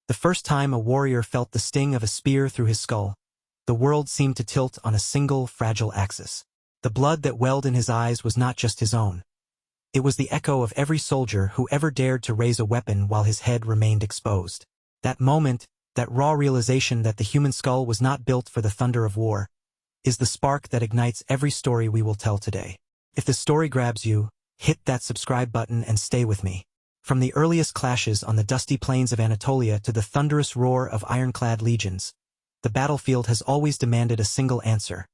The first time a warrior felt the sting of a spear through his skull, the world seemed to tilt on a single, fragile axis. The blood that welled in his eyes was not just his own. It was the echo of every soldier who ever dared to raise a weapon while his head remained exposed. That moment, that raw realization that the human skull was not built for the thunder of war, is the spark that ignites every story we will tell today. If the story grabs you, hit that subscribe button and stay with me. From the earliest clashes on the dusty plains of Anatolia to the thunderous roar of ironclad legions, the battlefield has always demanded a single answer: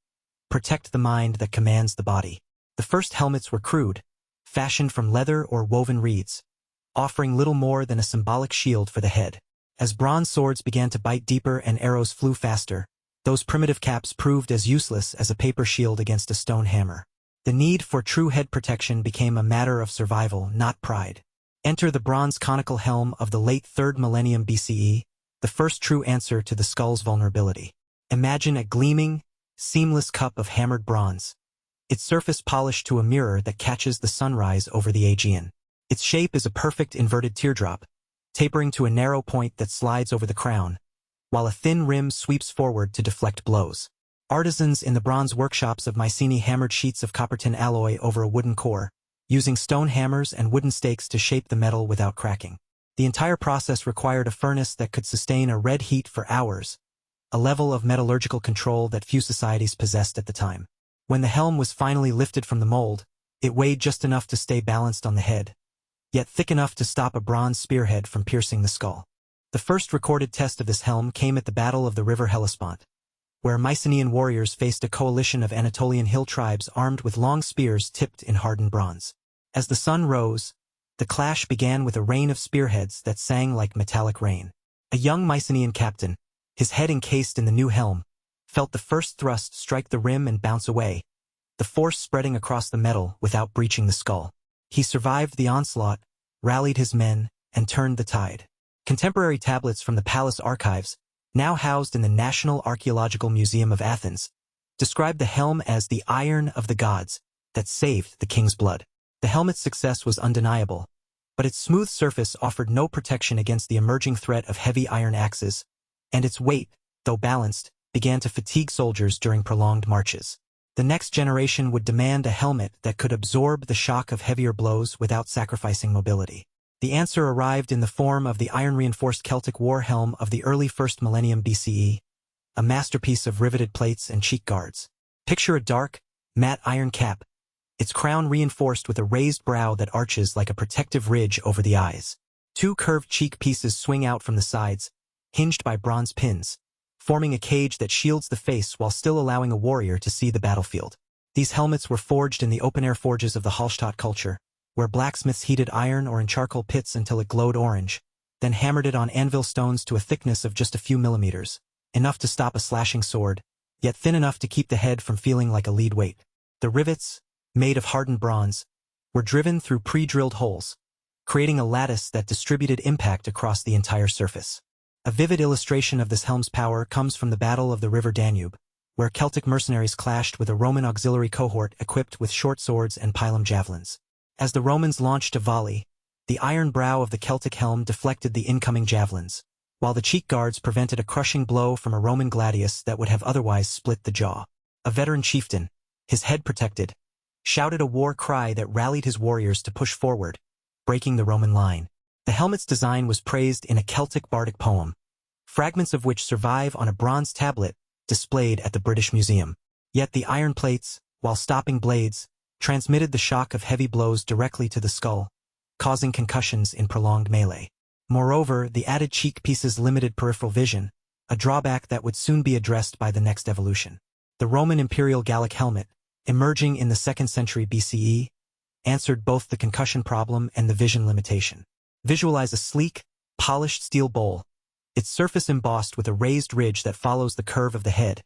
protect the mind that commands the body. The first helmets were crude, fashioned from leather or woven reeds, offering little more than a symbolic shield for the head. As bronze swords began to bite deeper and arrows flew faster, those primitive caps proved as useless as a paper shield against a stone hammer. The need for true head protection became a matter of survival, not pride. Enter the bronze conical helm of the late 3rd millennium BCE, the first true answer to the skull's vulnerability. Imagine a gleaming, seamless cup of hammered bronze, its surface polished to a mirror that catches the sunrise over the Aegean. Its shape is a perfect inverted teardrop, tapering to a narrow point that slides over the crown, while a thin rim sweeps forward to deflect blows. Artisans in the bronze workshops of Mycenae hammered sheets of copper tin alloy over a wooden core, using stone hammers and wooden stakes to shape the metal without cracking. The entire process required a furnace that could sustain a red heat for hours, a level of metallurgical control that few societies possessed at the time. When the helm was finally lifted from the mold, it weighed just enough to stay balanced on the head, yet thick enough to stop a bronze spearhead from piercing the skull. The first recorded test of this helm came at the Battle of the River Hellespont, where Mycenaean warriors faced a coalition of Anatolian hill tribes armed with long spears tipped in hardened bronze. As the sun rose, the clash began with a rain of spearheads that sang like metallic rain. A young Mycenaean captain, his head encased in the new helm, felt the first thrust strike the rim and bounce away, the force spreading across the metal without breaching the skull. He survived the onslaught, rallied his men, and turned the tide. Contemporary tablets from the palace archives, now housed in the National Archaeological Museum of Athens, describe the helm as the iron of the gods that saved the king's blood. The helmet's success was undeniable, but its smooth surface offered no protection against the emerging threat of heavy iron axes, and its weight, though balanced, began to fatigue soldiers during prolonged marches. The next generation would demand a helmet that could absorb the shock of heavier blows without sacrificing mobility. The answer arrived in the form of the iron-reinforced Celtic war helm of the early 1st millennium BCE, a masterpiece of riveted plates and cheek guards. Picture a dark, matte iron cap, its crown reinforced with a raised brow that arches like a protective ridge over the eyes. Two curved cheek pieces swing out from the sides, hinged by bronze pins, forming a cage that shields the face while still allowing a warrior to see the battlefield. These helmets were forged in the open-air forges of the Hallstatt culture, where blacksmiths heated iron or in charcoal pits until it glowed orange, then hammered it on anvil stones to a thickness of just a few millimeters, enough to stop a slashing sword, yet thin enough to keep the head from feeling like a lead weight. The rivets, made of hardened bronze, were driven through pre-drilled holes, creating a lattice that distributed impact across the entire surface. A vivid illustration of this helm's power comes from the Battle of the River Danube, where Celtic mercenaries clashed with a Roman auxiliary cohort equipped with short swords and pilum javelins. As the Romans launched a volley, the iron brow of the Celtic helm deflected the incoming javelins, while the cheek guards prevented a crushing blow from a Roman gladius that would have otherwise split the jaw. A veteran chieftain, his head protected, shouted a war cry that rallied his warriors to push forward, breaking the Roman line. The helmet's design was praised in a Celtic bardic poem, fragments of which survive on a bronze tablet displayed at the British Museum. Yet the iron plates, while stopping blades, transmitted the shock of heavy blows directly to the skull, causing concussions in prolonged melee. Moreover, the added cheek pieces limited peripheral vision, a drawback that would soon be addressed by the next evolution. The Roman imperial Gallic helmet, emerging in the 2nd century BCE, answered both the concussion problem and the vision limitation. Visualize a sleek, polished steel bowl, its surface embossed with a raised ridge that follows the curve of the head,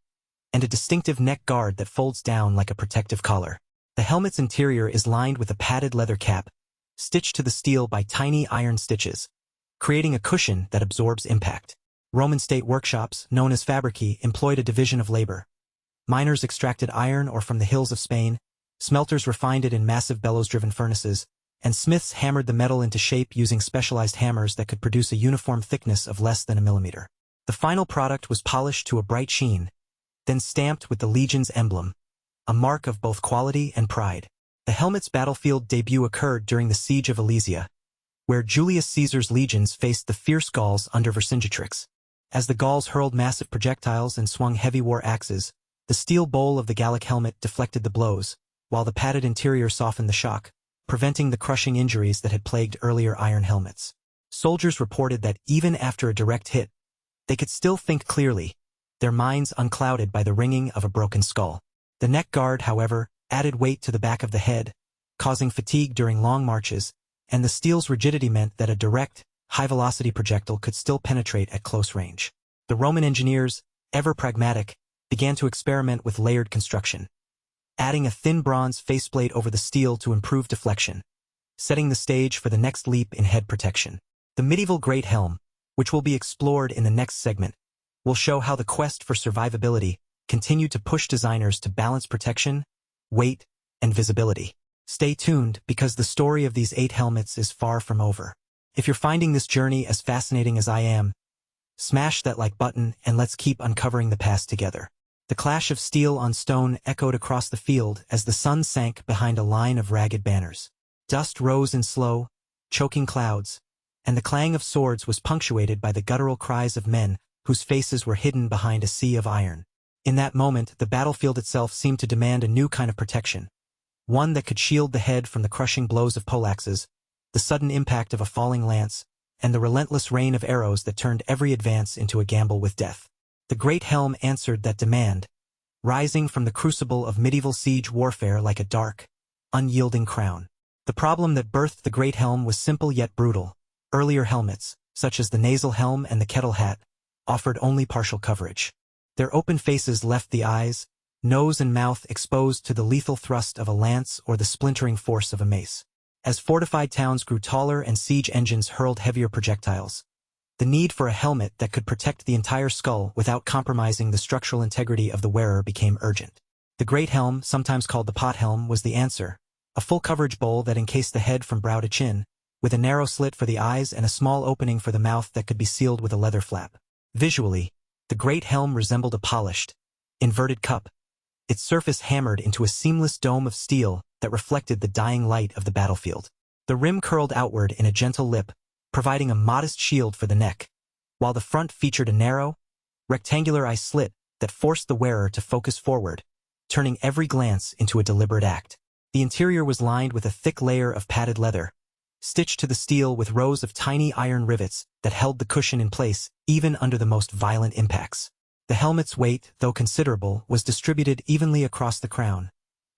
and a distinctive neck guard that folds down like a protective collar. The helmet's interior is lined with a padded leather cap, stitched to the steel by tiny iron stitches, creating a cushion that absorbs impact. Roman state workshops, known as fabrici, employed a division of labor. Miners extracted iron ore from the hills of Spain, smelters refined it in massive bellows-driven furnaces, and smiths hammered the metal into shape using specialized hammers that could produce a uniform thickness of less than a millimeter. The final product was polished to a bright sheen, then stamped with the Legion's emblem, a mark of both quality and pride. The helmet's battlefield debut occurred during the Siege of Alesia, where Julius Caesar's legions faced the fierce Gauls under Vercingetorix. As the Gauls hurled massive projectiles and swung heavy war axes, the steel bowl of the Gallic helmet deflected the blows, while the padded interior softened the shock, preventing the crushing injuries that had plagued earlier iron helmets. Soldiers reported that even after a direct hit, they could still think clearly, their minds unclouded by the ringing of a broken skull. The neck guard, however, added weight to the back of the head, causing fatigue during long marches, and the steel's rigidity meant that a direct, high-velocity projectile could still penetrate at close range. The Roman engineers, ever pragmatic, began to experiment with layered construction, adding a thin bronze faceplate over the steel to improve deflection, setting the stage for the next leap in head protection. The medieval Great Helm, which will be explored in the next segment, will show how the quest for survivability continued to push designers to balance protection, weight, and visibility. Stay tuned because the story of these 8 helmets is far from over. If you're finding this journey as fascinating as I am, smash that like button and let's keep uncovering the past together. The clash of steel on stone echoed across the field as the sun sank behind a line of ragged banners. Dust rose in slow, choking clouds, and the clang of swords was punctuated by the guttural cries of men whose faces were hidden behind a sea of iron. In that moment, the battlefield itself seemed to demand a new kind of protection, one that could shield the head from the crushing blows of poleaxes, the sudden impact of a falling lance, and the relentless rain of arrows that turned every advance into a gamble with death. The Great Helm answered that demand, rising from the crucible of medieval siege warfare like a dark, unyielding crown. The problem that birthed the Great Helm was simple yet brutal. Earlier helmets, such as the nasal helm and the kettle hat, offered only partial coverage. Their open faces left the eyes, nose and mouth exposed to the lethal thrust of a lance or the splintering force of a mace. As fortified towns grew taller and siege engines hurled heavier projectiles, the need for a helmet that could protect the entire skull without compromising the structural integrity of the wearer became urgent. The Great Helm, sometimes called the pot helm, was the answer, a full-coverage bowl that encased the head from brow to chin, with a narrow slit for the eyes and a small opening for the mouth that could be sealed with a leather flap. Visually, the Great Helm resembled a polished, inverted cup, its surface hammered into a seamless dome of steel that reflected the dying light of the battlefield. The rim curled outward in a gentle lip, providing a modest shield for the neck, while the front featured a narrow, rectangular eye slit that forced the wearer to focus forward, turning every glance into a deliberate act. The interior was lined with a thick layer of padded leather, stitched to the steel with rows of tiny iron rivets that held the cushion in place even under the most violent impacts. The helmet's weight, though considerable, was distributed evenly across the crown,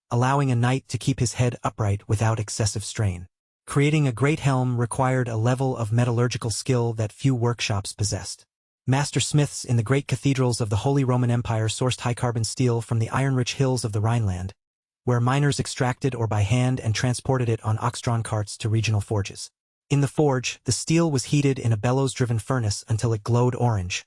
allowing a knight to keep his head upright without excessive strain. Creating a great helm required a level of metallurgical skill that few workshops possessed. Master smiths in the great cathedrals of the Holy Roman Empire sourced high-carbon steel from the iron-rich hills of the Rhineland, where miners extracted or by hand and transported it on ox-drawn carts to regional forges. In the forge, the steel was heated in a bellows-driven furnace until it glowed orange,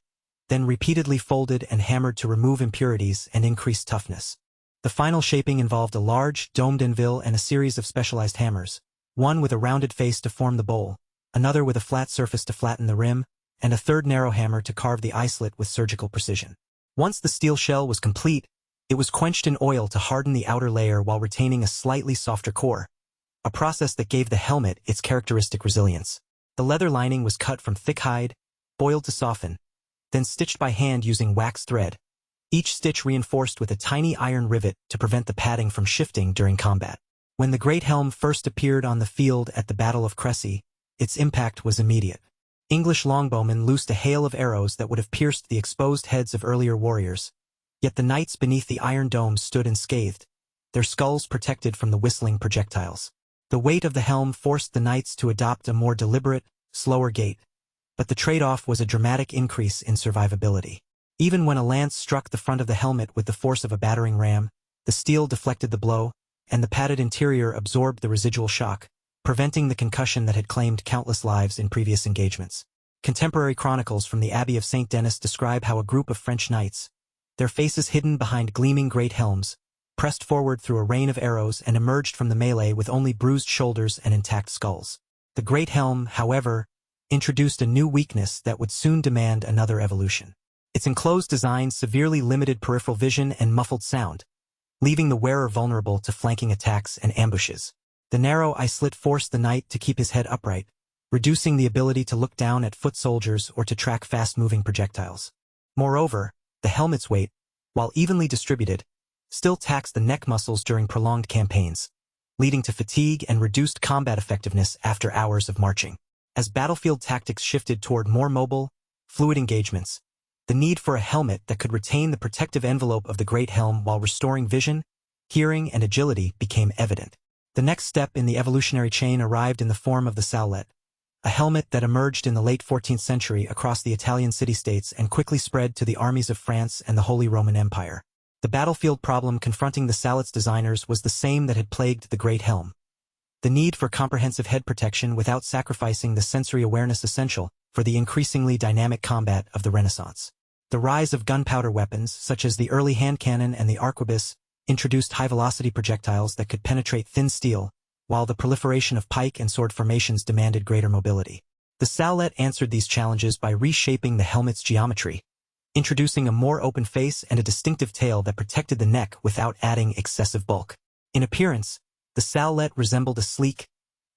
then repeatedly folded and hammered to remove impurities and increase toughness. The final shaping involved a large, domed anvil and a series of specialized hammers, one with a rounded face to form the bowl, another with a flat surface to flatten the rim, and a third narrow hammer to carve the eye slit with surgical precision. Once the steel shell was complete, it was quenched in oil to harden the outer layer while retaining a slightly softer core, a process that gave the helmet its characteristic resilience. The leather lining was cut from thick hide, boiled to soften, then stitched by hand using wax thread, each stitch reinforced with a tiny iron rivet to prevent the padding from shifting during combat. When the Great Helm first appeared on the field at the Battle of Crécy, its impact was immediate. English longbowmen loosed a hail of arrows that would have pierced the exposed heads of earlier warriors, yet the knights beneath the iron dome stood unscathed, their skulls protected from the whistling projectiles. The weight of the helm forced the knights to adopt a more deliberate, slower gait, but the trade-off was a dramatic increase in survivability. Even when a lance struck the front of the helmet with the force of a battering ram, the steel deflected the blow, and the padded interior absorbed the residual shock, preventing the concussion that had claimed countless lives in previous engagements. Contemporary chronicles from the Abbey of St. Denis describe how a group of French knights, their faces hidden behind gleaming great helms, pressed forward through a rain of arrows and emerged from the melee with only bruised shoulders and intact skulls. The Great Helm, however, introduced a new weakness that would soon demand another evolution. Its enclosed design severely limited peripheral vision and muffled sound, leaving the wearer vulnerable to flanking attacks and ambushes. The narrow eye-slit forced the knight to keep his head upright, reducing the ability to look down at foot soldiers or to track fast-moving projectiles. Moreover, the helmet's weight, while evenly distributed, still taxed the neck muscles during prolonged campaigns, leading to fatigue and reduced combat effectiveness after hours of marching. As battlefield tactics shifted toward more mobile, fluid engagements, the need for a helmet that could retain the protective envelope of the Great Helm while restoring vision, hearing, and agility became evident. The next step in the evolutionary chain arrived in the form of the Stahlhelm, a helmet that emerged in the late 14th century across the Italian city-states and quickly spread to the armies of France and the Holy Roman Empire. The battlefield problem confronting the Stahlhelm's designers was the same that had plagued the Great Helm: the need for comprehensive head protection without sacrificing the sensory awareness essential for the increasingly dynamic combat of the Renaissance. The rise of gunpowder weapons, such as the early hand cannon and the arquebus, introduced high-velocity projectiles that could penetrate thin steel, while the proliferation of pike and sword formations demanded greater mobility. The Stahlhelm answered these challenges by reshaping the helmet's geometry, introducing a more open face and a distinctive tail that protected the neck without adding excessive bulk. In appearance, the Stahlhelm resembled a sleek,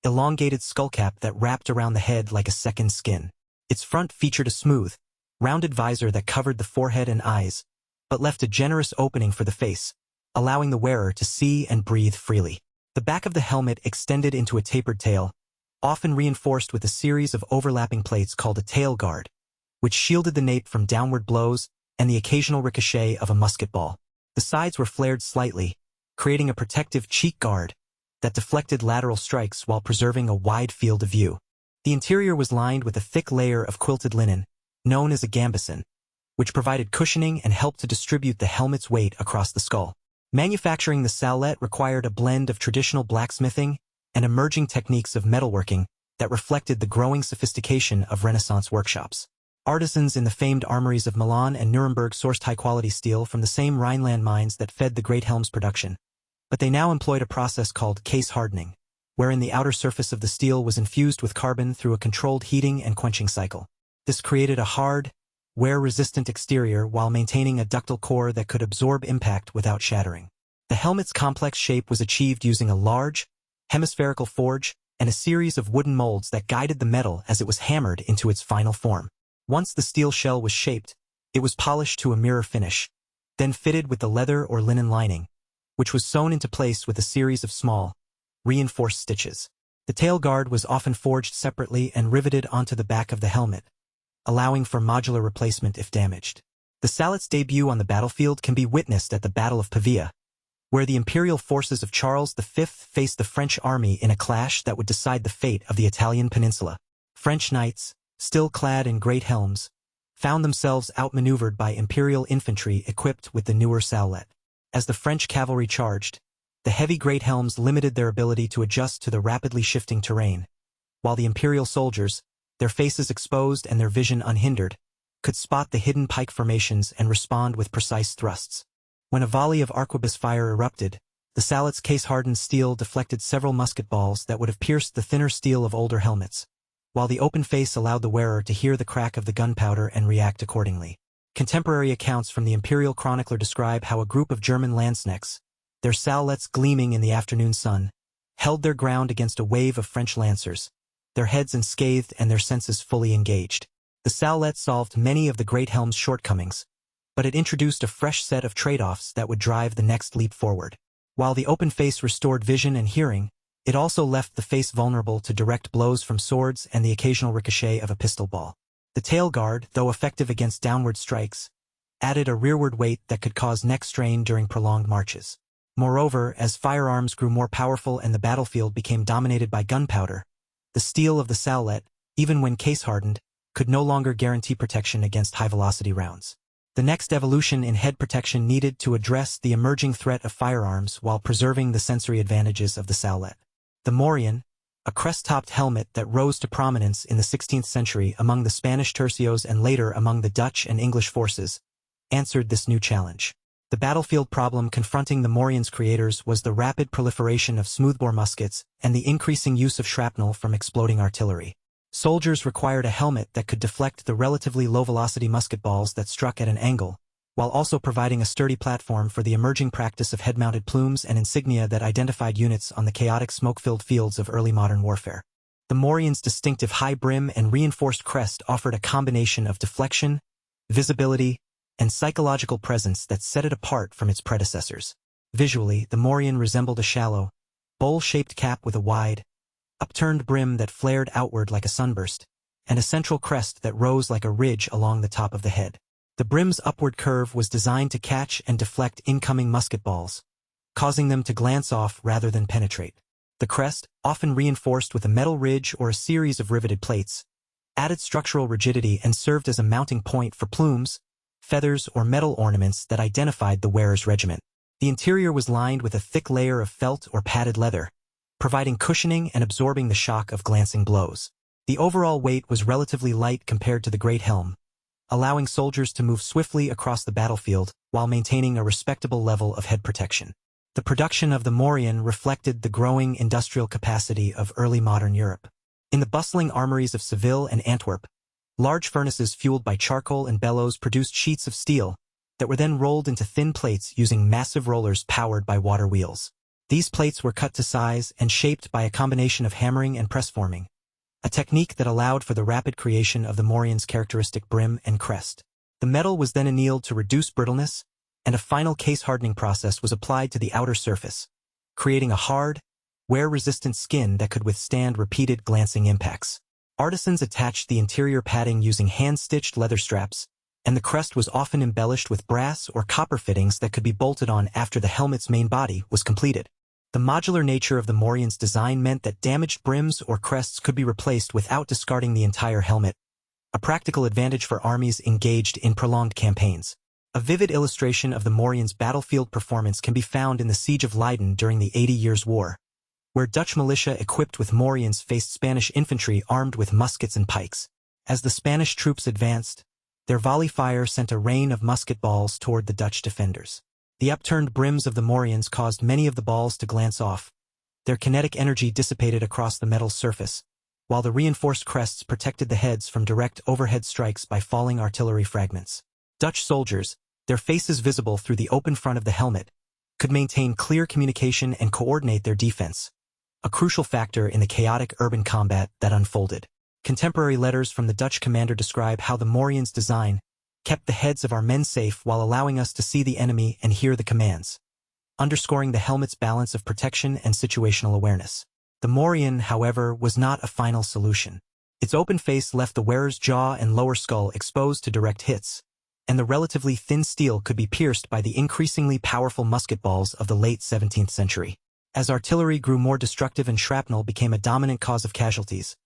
elongated skullcap that wrapped around the head like a second skin. Its front featured a smooth, rounded visor that covered the forehead and eyes, but left a generous opening for the face, allowing the wearer to see and breathe freely. The back of the helmet extended into a tapered tail, often reinforced with a series of overlapping plates called a tail guard, which shielded the nape from downward blows and the occasional ricochet of a musket ball. The sides were flared slightly, creating a protective cheek guard that deflected lateral strikes while preserving a wide field of view. The interior was lined with a thick layer of quilted linen, known as a gambeson, which provided cushioning and helped to distribute the helmet's weight across the skull. Manufacturing the Stahlhelm required a blend of traditional blacksmithing and emerging techniques of metalworking that reflected the growing sophistication of Renaissance workshops. Artisans in the famed armories of Milan and Nuremberg sourced high-quality steel from the same Rhineland mines that fed the Great Helm's production, but they now employed a process called case hardening, wherein the outer surface of the steel was infused with carbon through a controlled heating and quenching cycle. This created a hard, wear-resistant exterior while maintaining a ductile core that could absorb impact without shattering. The helmet's complex shape was achieved using a large, hemispherical forge and a series of wooden molds that guided the metal as it was hammered into its final form. Once the steel shell was shaped, it was polished to a mirror finish, then fitted with the leather or linen lining, which was sewn into place with a series of small, reinforced stitches. The tail guard was often forged separately and riveted onto the back of the helmet, allowing for modular replacement if damaged. The Stahlhelm's debut on the battlefield can be witnessed at the Battle of Pavia, where the imperial forces of Charles V faced the French army in a clash that would decide the fate of the Italian peninsula. French knights, still clad in great helms, found themselves outmaneuvered by imperial infantry equipped with the newer Stahlhelm. As the French cavalry charged, the heavy great helms limited their ability to adjust to the rapidly shifting terrain, while the imperial soldiers, their faces exposed and their vision unhindered, could spot the hidden pike formations and respond with precise thrusts. When a volley of arquebus fire erupted, the Stahlhelm's case-hardened steel deflected several musket balls that would have pierced the thinner steel of older helmets, while the open face allowed the wearer to hear the crack of the gunpowder and react accordingly. Contemporary accounts from the imperial chronicler describe how a group of German lanzknechts, their Stahlhelms gleaming in the afternoon sun, held their ground against a wave of French lancers, their heads unscathed and their senses fully engaged. The Stahlhelm solved many of the Great Helm's shortcomings, but it introduced a fresh set of trade-offs that would drive the next leap forward. While the open face restored vision and hearing, it also left the face vulnerable to direct blows from swords and the occasional ricochet of a pistol ball. The tail guard, though effective against downward strikes, added a rearward weight that could cause neck strain during prolonged marches. Moreover, as firearms grew more powerful and the battlefield became dominated by gunpowder, the steel of the Stahlhelm, even when case-hardened, could no longer guarantee protection against high-velocity rounds. The next evolution in head protection needed to address the emerging threat of firearms while preserving the sensory advantages of the Stahlhelm. The morion, a crest-topped helmet that rose to prominence in the 16th century among the Spanish tercios and later among the Dutch and English forces, answered this new challenge. The The battlefield problem confronting the Morians' creators was the rapid proliferation of smoothbore muskets and the increasing use of shrapnel from exploding artillery. Soldiers required a helmet that could deflect the relatively low-velocity musket balls that struck at an angle, while also providing a sturdy platform for the emerging practice of head-mounted plumes and insignia that identified units on the chaotic smoke-filled fields of early modern warfare. The Morians' distinctive high brim and reinforced crest offered a combination of deflection, visibility, and psychological presence that set it apart from its predecessors. Visually, the Morian resembled a shallow, bowl-shaped cap with a wide, upturned brim that flared outward like a sunburst, and a central crest that rose like a ridge along the top of the head. The brim's upward curve was designed to catch and deflect incoming musket balls, causing them to glance off rather than penetrate. The crest, often reinforced with a metal ridge or a series of riveted plates, added structural rigidity and served as a mounting point for plumes, feathers, or metal ornaments that identified the wearer's regiment. The interior was lined with a thick layer of felt or padded leather, providing cushioning and absorbing the shock of glancing blows. The overall weight was relatively light compared to the Great Helm, allowing soldiers to move swiftly across the battlefield while maintaining a respectable level of head protection. The production of the Morian reflected the growing industrial capacity of early modern Europe. In the bustling armories of Seville and Antwerp, large furnaces fueled by charcoal and bellows produced sheets of steel that were then rolled into thin plates using massive rollers powered by water wheels. These plates were cut to size and shaped by a combination of hammering and press forming, a technique that allowed for the rapid creation of the Morian's characteristic brim and crest. The metal was then annealed to reduce brittleness, and a final case-hardening process was applied to the outer surface, creating a hard, wear-resistant skin that could withstand repeated glancing impacts. Artisans attached the interior padding using hand-stitched leather straps, and the crest was often embellished with brass or copper fittings that could be bolted on after the helmet's main body was completed. The modular nature of the Morian's design meant that damaged brims or crests could be replaced without discarding the entire helmet, a practical advantage for armies engaged in prolonged campaigns. A vivid illustration of the Morian's battlefield performance can be found in the Siege of Leiden during the 80 Years' War, where Dutch militia equipped with Morians faced Spanish infantry armed with muskets and pikes. As the Spanish troops advanced, their volley fire sent a rain of musket balls toward the Dutch defenders. The upturned brims of the Morians caused many of the balls to glance off. Their kinetic energy dissipated across the metal surface, while the reinforced crests protected the heads from direct overhead strikes by falling artillery fragments. Dutch soldiers, their faces visible through the open front of the helmet, could maintain clear communication and coordinate their defense, a crucial factor in the chaotic urban combat that unfolded. Contemporary letters from the Dutch commander describe how the Morian's design kept the heads of our men safe while allowing us to see the enemy and hear the commands, underscoring the helmet's balance of protection and situational awareness. The Morian, however, was not a final solution. Its open face left the wearer's jaw and lower skull exposed to direct hits, and the relatively thin steel could be pierced by the increasingly powerful musket balls of the late 17th century. As artillery grew more destructive and shrapnel became a dominant cause of casualties,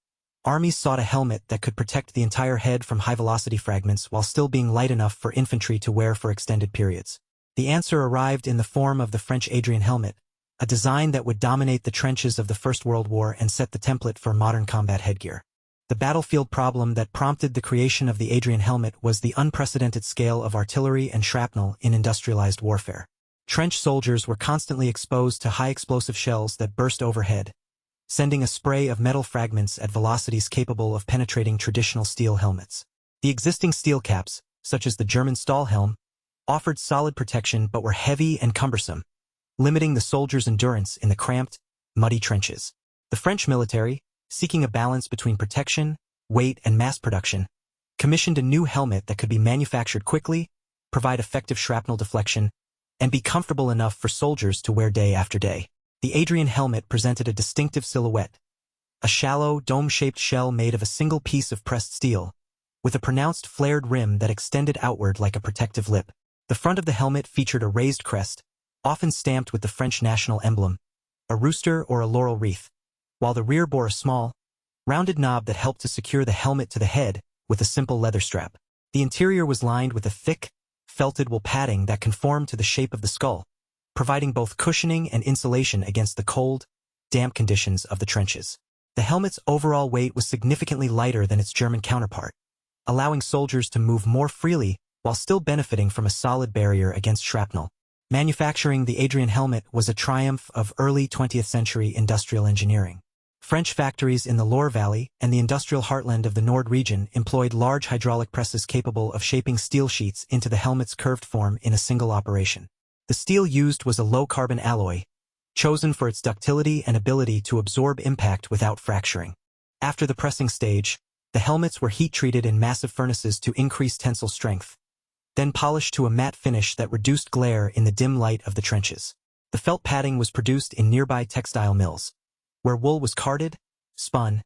armies sought a helmet that could protect the entire head from high-velocity fragments while still being light enough for infantry to wear for extended periods. The answer arrived in the form of the French Adrian helmet, a design that would dominate the trenches of the First World War and set the template for modern combat headgear. The battlefield problem that prompted the creation of the Adrian helmet was the unprecedented scale of artillery and shrapnel in industrialized warfare. Trench soldiers were constantly exposed to high-explosive shells that burst overhead, sending a spray of metal fragments at velocities capable of penetrating traditional steel helmets. The existing steel caps, such as the German Stahlhelm, offered solid protection but were heavy and cumbersome, limiting the soldiers' endurance in the cramped, muddy trenches. The French military, seeking a balance between protection, weight, and mass production, commissioned a new helmet that could be manufactured quickly, provide effective shrapnel deflection, and be comfortable enough for soldiers to wear day after day. The Adrian helmet presented a distinctive silhouette, a shallow, dome-shaped shell made of a single piece of pressed steel, with a pronounced flared rim that extended outward like a protective lip. The front of the helmet featured a raised crest, often stamped with the French national emblem, a rooster or a laurel wreath, while the rear bore a small, rounded knob that helped to secure the helmet to the head with a simple leather strap. The interior was lined with a thick, felted wool padding that conformed to the shape of the skull, providing both cushioning and insulation against the cold, damp conditions of the trenches. The helmet's overall weight was significantly lighter than its German counterpart, allowing soldiers to move more freely while still benefiting from a solid barrier against shrapnel. Manufacturing the Adrian helmet was a triumph of early 20th century industrial engineering. French factories in the Loire Valley and the industrial heartland of the Nord region employed large hydraulic presses capable of shaping steel sheets into the helmet's curved form in a single operation. The steel used was a low-carbon alloy, chosen for its ductility and ability to absorb impact without fracturing. After the pressing stage, the helmets were heat-treated in massive furnaces to increase tensile strength, then polished to a matte finish that reduced glare in the dim light of the trenches. The felt padding was produced in nearby textile mills, where wool was carded, spun,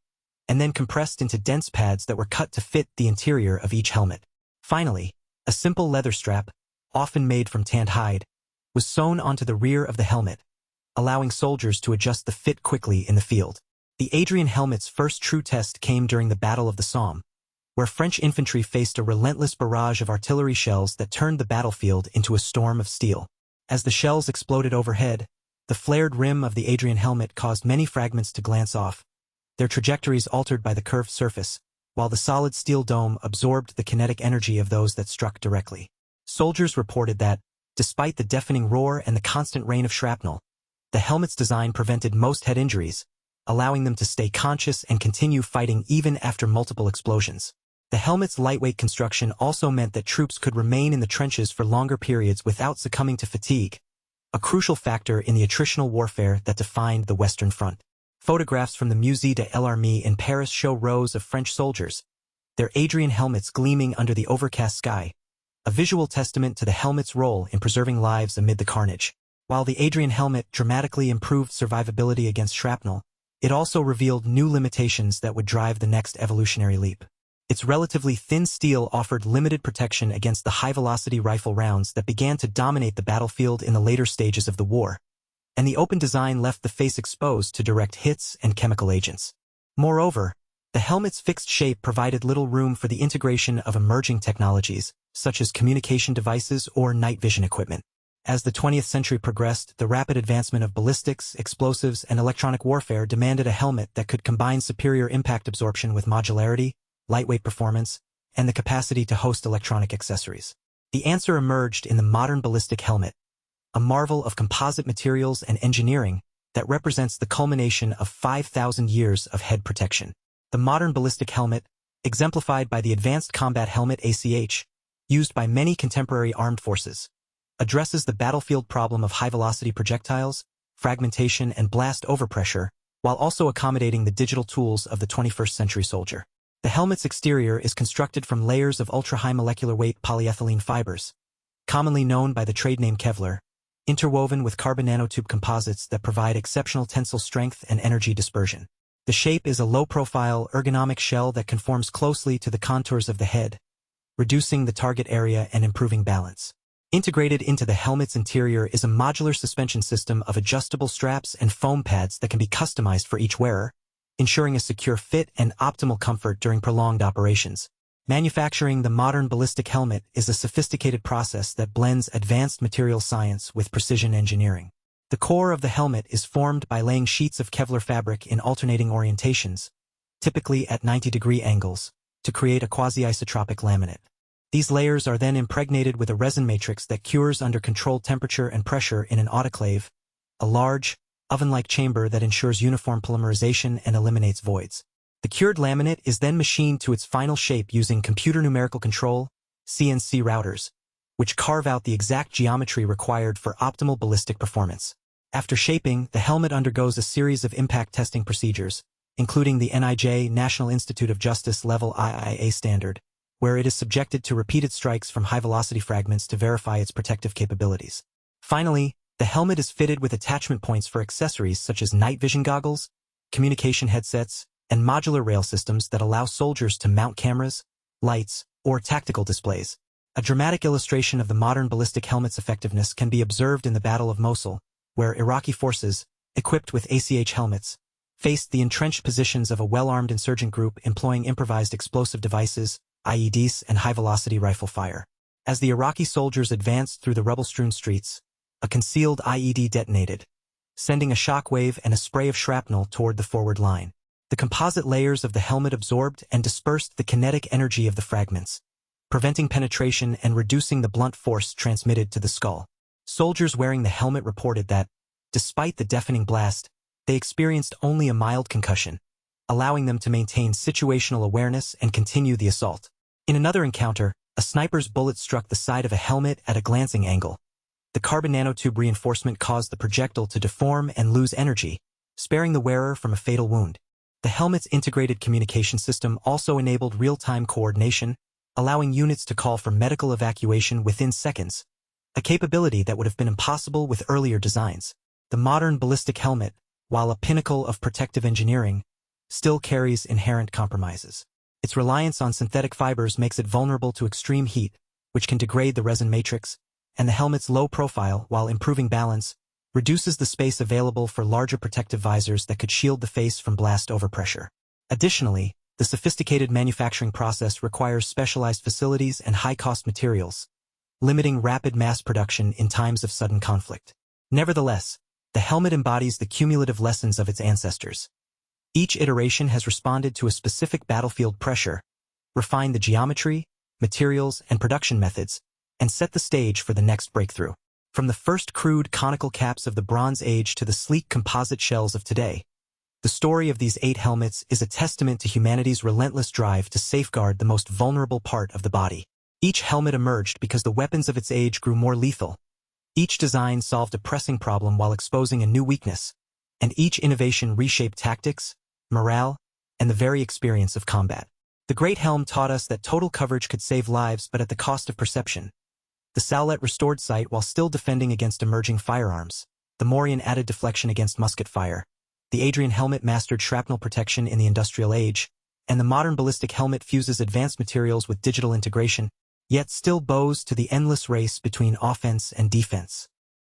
and then compressed into dense pads that were cut to fit the interior of each helmet. Finally, a simple leather strap, often made from tanned hide, was sewn onto the rear of the helmet, allowing soldiers to adjust the fit quickly in the field. The Adrian helmet's first true test came during the Battle of the Somme, where French infantry faced a relentless barrage of artillery shells that turned the battlefield into a storm of steel. As the shells exploded overhead, the flared rim of the Adrian helmet caused many fragments to glance off, their trajectories altered by the curved surface, while the solid steel dome absorbed the kinetic energy of those that struck directly. Soldiers reported that, despite the deafening roar and the constant rain of shrapnel, the helmet's design prevented most head injuries, allowing them to stay conscious and continue fighting even after multiple explosions. The helmet's lightweight construction also meant that troops could remain in the trenches for longer periods without succumbing to fatigue, a crucial factor in the attritional warfare that defined the Western Front. Photographs from the Musée de l'Armée in Paris show rows of French soldiers, their Adrian helmets gleaming under the overcast sky, a visual testament to the helmet's role in preserving lives amid the carnage. While the Adrian helmet dramatically improved survivability against shrapnel, it also revealed new limitations that would drive the next evolutionary leap. Its relatively thin steel offered limited protection against the high-velocity rifle rounds that began to dominate the battlefield in the later stages of the war, and the open design left the face exposed to direct hits and chemical agents. Moreover, the helmet's fixed shape provided little room for the integration of emerging technologies, such as communication devices or night vision equipment. As the 20th century progressed, the rapid advancement of ballistics, explosives, and electronic warfare demanded a helmet that could combine superior impact absorption with modularity, lightweight performance, and the capacity to host electronic accessories. The answer emerged in the modern ballistic helmet, a marvel of composite materials and engineering that represents the culmination of 5,000 years of head protection. The modern ballistic helmet, exemplified by the Advanced Combat Helmet ACH, used by many contemporary armed forces, addresses the battlefield problem of high-velocity projectiles, fragmentation, and blast overpressure, while also accommodating the digital tools of the 21st century soldier. The helmet's exterior is constructed from layers of ultra-high molecular weight polyethylene fibers, commonly known by the trade name Kevlar, interwoven with carbon nanotube composites that provide exceptional tensile strength and energy dispersion. The shape is a low-profile, ergonomic shell that conforms closely to the contours of the head, reducing the target area and improving balance. Integrated into the helmet's interior is a modular suspension system of adjustable straps and foam pads that can be customized for each wearer, ensuring a secure fit and optimal comfort during prolonged operations. Manufacturing the modern ballistic helmet is a sophisticated process that blends advanced material science with precision engineering. The core of the helmet is formed by laying sheets of Kevlar fabric in alternating orientations, typically at 90-degree angles, to create a quasi-isotropic laminate. These layers are then impregnated with a resin matrix that cures under controlled temperature and pressure in an autoclave, a large, oven-like chamber that ensures uniform polymerization and eliminates voids. The cured laminate is then machined to its final shape using computer numerical control, CNC routers, which carve out the exact geometry required for optimal ballistic performance. After shaping, the helmet undergoes a series of impact testing procedures, including the NIJ National Institute of Justice Level IIA standard, where it is subjected to repeated strikes from high-velocity fragments to verify its protective capabilities. Finally, the helmet is fitted with attachment points for accessories such as night vision goggles, communication headsets, and modular rail systems that allow soldiers to mount cameras, lights, or tactical displays. A dramatic illustration of the modern ballistic helmet's effectiveness can be observed in the Battle of Mosul, where Iraqi forces, equipped with ACH helmets, faced the entrenched positions of a well-armed insurgent group employing improvised explosive devices, IEDs, and high-velocity rifle fire. As the Iraqi soldiers advanced through the rubble-strewn streets, a concealed IED detonated, sending a shockwave and a spray of shrapnel toward the forward line. The composite layers of the helmet absorbed and dispersed the kinetic energy of the fragments, preventing penetration and reducing the blunt force transmitted to the skull. Soldiers wearing the helmet reported that, despite the deafening blast, they experienced only a mild concussion, allowing them to maintain situational awareness and continue the assault. In another encounter, a sniper's bullet struck the side of a helmet at a glancing angle. The carbon nanotube reinforcement caused the projectile to deform and lose energy, sparing the wearer from a fatal wound. The helmet's integrated communication system also enabled real-time coordination, allowing units to call for medical evacuation within seconds, a capability that would have been impossible with earlier designs. The modern ballistic helmet, while a pinnacle of protective engineering, still carries inherent compromises. Its reliance on synthetic fibers makes it vulnerable to extreme heat, which can degrade the resin matrix, and the helmet's low profile, while improving balance, reduces the space available for larger protective visors that could shield the face from blast overpressure. Additionally, the sophisticated manufacturing process requires specialized facilities and high-cost materials, limiting rapid mass production in times of sudden conflict. Nevertheless, the helmet embodies the cumulative lessons of its ancestors. Each iteration has responded to a specific battlefield pressure, refined the geometry, materials, and production methods, and set the stage for the next breakthrough. From the first crude conical caps of the Bronze Age to the sleek composite shells of today, the story of these 8 helmets is a testament to humanity's relentless drive to safeguard the most vulnerable part of the body. Each helmet emerged because the weapons of its age grew more lethal. Each design solved a pressing problem while exposing a new weakness, and each innovation reshaped tactics, morale, and the very experience of combat. The Great Helm taught us that total coverage could save lives, but at the cost of perception. The Saulette restored sight while still defending against emerging firearms. The Morian added deflection against musket fire. The Adrian helmet mastered shrapnel protection in the industrial age, and the modern ballistic helmet fuses advanced materials with digital integration, yet still bows to the endless race between offense and defense.